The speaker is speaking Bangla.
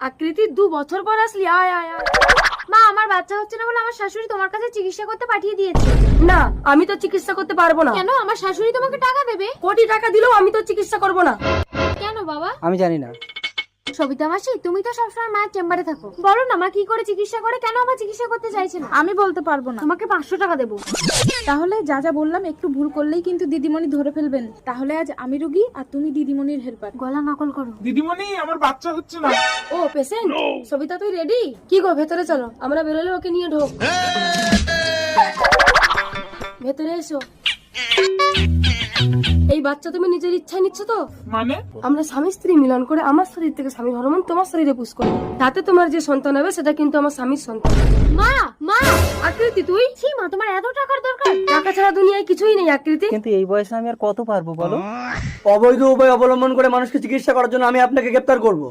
আকৃতি 2 বছর পর আসলি, আয় আয় আয়। মা, আমার বাচ্চা হচ্ছে না বলে আমার শাশুড়ি তোমার কাছে চিকিৎসা করতে পাঠিয়ে দিয়েছে। না, আমি তো চিকিৎসা করতে পারবো না। কেন? আমার শাশুড়ি তোমাকে টাকা দেবে। কোটি টাকা দিলেও আমি তো চিকিৎসা করবো না। কেন বাবা? আমি জানি না। সবিতা মাসি, তুমি তো সবসময় মায়ের চেম্বারে থাকো, বলো না মা কি করে চিকিৎসা করে, কেন আমার চিকিৎসা করতে চাইছে না? আমি বলতে পারবো না। তোমাকে 500 টাকা দেবো। তাহলে যা যা বললাম একটু ভুল করলেই কিন্তু দিদিমণি ধরে ফেলবেন। তাহলে আজ আমি রুগী আর তুমি দিদিমণির হেল্পার। গলা নকল করো। দিদিমণি, আমার বাচ্চা হচ্ছে না। ও পেশেন্ট, সবিতা তুই রেডি? কি গো, ভেতরে চলো, আমরা বেরোলে ওকে নিয়ে ঢোক। ভেতরে এসো। এই বাচ্চা তুমি নিজের ইচ্ছায় নিচ্ছ তো? মানে? আমরা স্বামী স্ত্রী মিলন করে আমার শরীর থেকে স্বামীর হরমোন তোমার শরীরে পুশ করি, তাতে তোমার যে সন্তান হবে সেটা কিন্তু আমার স্বামীর সন্তান। মা মা, আকৃতি তুই? ছি মা, তোমার এত টাকার দরকার? টাকা ছাড়া দুনিয়ায় কিছুই নেই আকৃতি। কিন্তু এই বয়সে আমি আর কত পারবো বলো? অবৈধ উপায় অবলম্বন করে মানুষকে চিকিৎসা করার জন্য আমি আপনাকে গ্রেফতার করব।